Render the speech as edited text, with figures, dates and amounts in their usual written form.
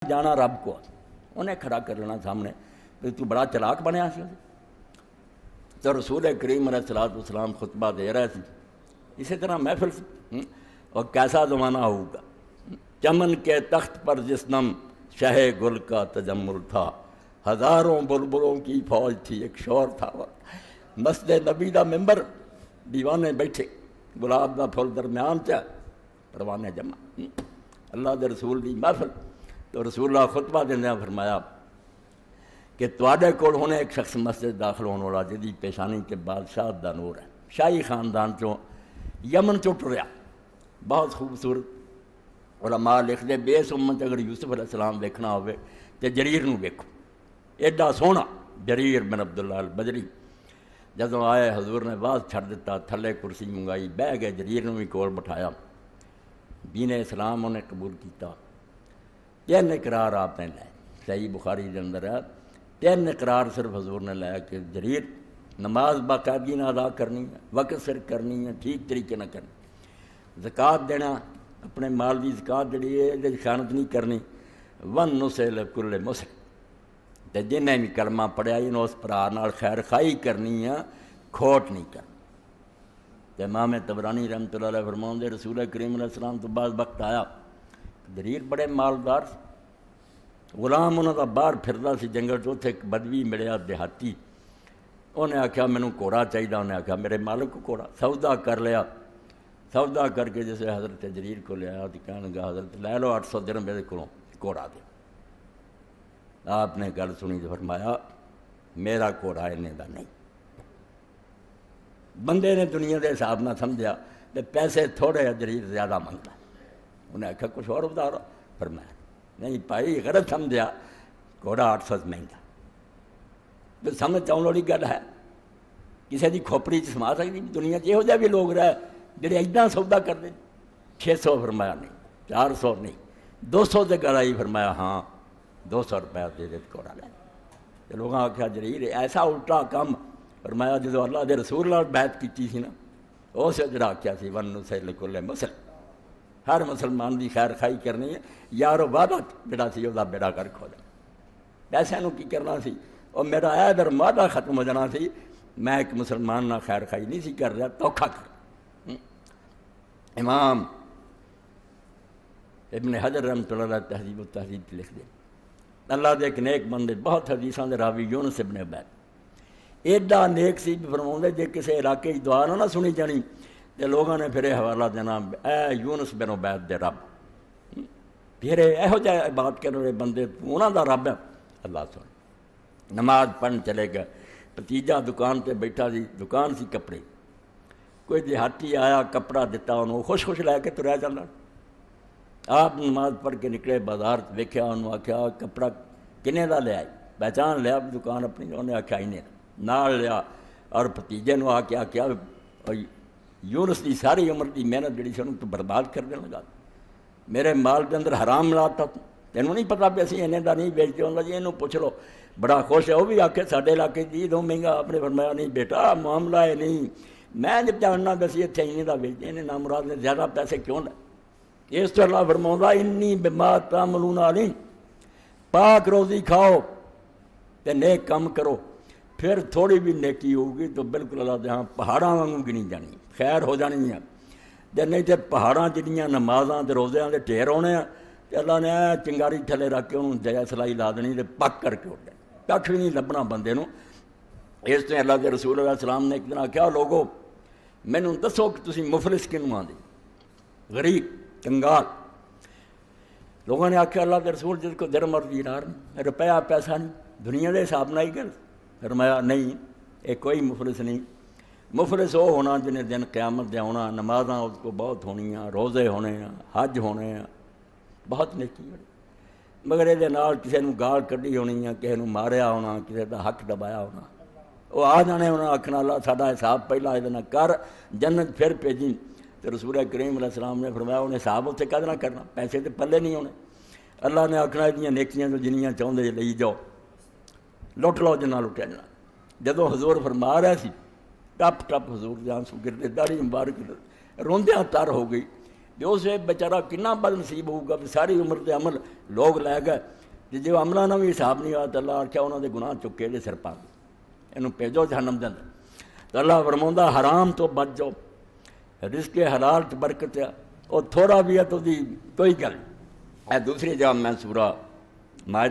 جانا رب کو انہیں کھڑا کر لینا سامنے کہ تو بڑا چلاک بنیا سی تو رسول کریم علیہ الصلوۃ والسلام خطبہ دے رہے تھے اسی طرح محفل سے اور کیسا زمانہ ہوگا چمن کے تخت پر جس دم شہ گل کا تجمل تھا ہزاروں بلبلوں کی فوج تھی ایک شور تھا مسجد نبی دا ممبر دیوانے بیٹھے گلاب دا پھول درمیان چا پروانے جمع اللہ دے رسول دی محفل تو رسول اللہ خطبہ دیندیاں فرمایا کہ تواڈے کول ہونے ایک شخص مسجد داخل ہونے والا جدی پیشانی کے بادشاہ دا نور ہے شاہی خاندان چوں یمن چوں ٹریا بہت خوبصورت علماء لکھ دے بیس امت اگر یوسف علیہ السلام دیکھنا ہوئے تو جریر نو دیکھو ایڈا سونا جریر بن عبداللہ البجری جدوں آئے حضور نے باز چھڑ دیتا تھلے کرسی منگائی بہ گئے جریر نو بھی کول بٹھایا دین اسلام انہیں قبول کیتا 3 اقرار آپ نے لائے صحیح بخاری کے اندر ہے 3 اقرار صرف حضور نے لایا کہ جریر نماز باقاعدگی نہ ادا کرنی ہے وقت سر کرنی ہے ٹھیک طریقے نہ کرنی زکوٰۃ دینا اپنے مال کی زکوٰۃ جڑی ہے یہ خیانت نہیں کرنی ون نسل کل مسلم تے جنہیں بھی کلمہ پڑھیا انہوں اس پرا نال خیر خائی کرنی ہے کھوٹ نہیں کرنی تے امام طبرانی رحمۃ اللہ علیہ فرماؤں دے رسول کریم علیہ السلام تو بعد وقت آیا جریر بڑے مالدار غلام انہوں دا باہر پھردا سی جنگل چ اتنے ایک بدوی ملیا دیہاتی انہیں آخیا مینوں گھوڑا چاہیے انہیں آخیا میرے مالک کو گھوڑا سودا کر لیا سودا کر کے جیسے حضرت جریر کو لیا تو کہنے لگا حضرت لے لو 800 درہم میرے کو گھوڑا دے آپ نے گل سنی تو فرمایا میرا گھوڑا انہیں دا نہیں بندے نے دنیا کے حساب نہ سمجھا کہ پیسے تھوڑے جریر زیادہ منگتا انہیں آخیا کچھ اور بتا رہا فرمایا نہیں بھائی غلط سمجھا گھوڑا 800 مہنگا تو سمجھ آنے والی گل ہے کسی کی کھوپڑی سما سکتی دنیا یہو جہ بھی لوگ رہے جڑے ایڈا سودا کرتے 600 فرمایا نہیں 400 نہیں 200 سے گل آئی فرمایا ہاں 200 روپیہ دے دے گھوڑا لے لوگوں نے آخیا جریر ایسا الٹا کام فرمایا جدو اللہ دے رسول اللہ بیعت کیتی سی نا اس جڑا آخیا سی ون نسل کل مسلم ہر مسلمان دی خیر خائی کرنی ہے یارو وعدہ جڑا سی وہ بیڑا کر کھولا پیسے نو کی کرنا سی اور میرا ادھر وعدہ ختم ہو جانا سی میں ایک مسلمان نہ خیر خائی نہیں سی کر رہا توکھا کر امام ابن حجر رحمۃ اللہ علیہ تہذیب و تہذیب لکھ دے اللہ دے ایک نیک بندے بہت حدیثاں دے راوی یونس ابن عبید ایڈا نیک سی بھی فرماؤں جے کسی علاقے کی دعا نہ سنی جانی تے لوگوں نے پھر حوالہ دینا اے یونس بن عبید دے رب پھر یہو جہ بات کرنے والے بندے انہاں دا رب ہے اللہ سن نماز پڑھن چلے گئے بھتیجا دکان تے بیٹھا سی دکان سی کپڑے کوئی دیہاتی آیا کپڑا دتا انہوں خوش خوش لے کے تریا چلنا آپ نماز پڑھ کے نکلے بازار ویکھیا انہوں آخیا کپڑا کنے دا لے آئی پہچان لیا دکان اپنی انہیں آخیا انہیں نال لیا اور بھتیجے نو آ کے آخیا یونس کی ساری عمر کی محنت جڑی سی انہوں تو برباد کر دینا لگا میرے مال کے اندر حرام لاتا تینوں نہیں پتا بھی اسی انہیں دا نہیں بیچتے ہونا جی انہوں پوچھ لو بڑا خوش ہے وہ بھی آکھے ساڈے علاقے جی دو مہنگا آپ نے فرمایا نہیں بیٹا معاملہ ہے نہیں میں جب جاننا کہ اسی اتنے انہیں دا بیچتے انہیں نامراد نے زیادہ پیسے کیوں لے اس تو اللہ فرماؤں انی بما تعملون علیم پاک روزی کھاؤ تے نیک کام کرو پھر تھوڑی بھی نیکی ہوگی تو بالکل اللہ دے ہاں پہاڑاں وانگوں گنی جانی خیر ہو جانی ہے تے نہیں تے پہاڑاں جڑیاں نمازاں تے روزیاں دے ڈھیر ہونے ہیں تے اللہ نے چنگاری تھلے رکھ کے انہوں جیا سلائی لا دینی تے پک کر کے اٹھ جائے کھ بھی نہیں لبنا بندے نو اس نے اللہ کے رسول علیہ السلام نے ایک دن آخیا لوگو مینوں دسو کہ تسی مفلس کنوں آندے غریب کنگال لوگوں نے آخیا اللہ کے رسول جس کو درہم اور دینار نہیں روپیہ پیسہ نہیں دنیا کے حساب نہ ہی کر فرمایا نہیں یہ کوئی مفلس نہیں مفلس وہ ہونا جنہیں دن قیامت دے ہونا نمازاں اس کو بہت ہونی ہیں روزے ہونے ہیں حج ہونے ہیں بہت نیکی ہونی مگر یہ کسی نے گال کڈی ہونی ہے کسی نے ماریا ہونا کسی کا حق دبایا ہونا وہ آ جانے انہیں آخنا اللہ ساڈا حساب پہلا یہ کر جنت پھر بھیجی تو رسول کریم علیہ السلام نے فرمایا انہیں حساب اتنے کد نہ کرنا پیسے تو پلے نہیں ہونے اللہ نے آخنا یہ نیکیاں تو جنیاں چاہتے لئی جاؤ لٹ لو جنہ لٹیا جنا جدو حضور فرما رہا سی ٹپ ٹپ حضور جان سو گرتے داڑھی مبارک روندیاں تر ہو گئی کہ اس بیچارہ کنا بد نصیب ہوگا بھی ساری عمر دے عمل لوگ لے گئے کہ جو عملہ نہ بھی حساب نہیں آتا اللہ آخیا انہوں نے گناہ چکے دے سر پا گئے انہوں بھیجو جہنم دے اندر تو اللہ فرماؤندا حرام تو بچ جاؤ رزق حلال چ برکت ہے اور تھوڑا بھی ہے تو دی کوئی گل ہے دوسری جگہ میں سورہ مائدہ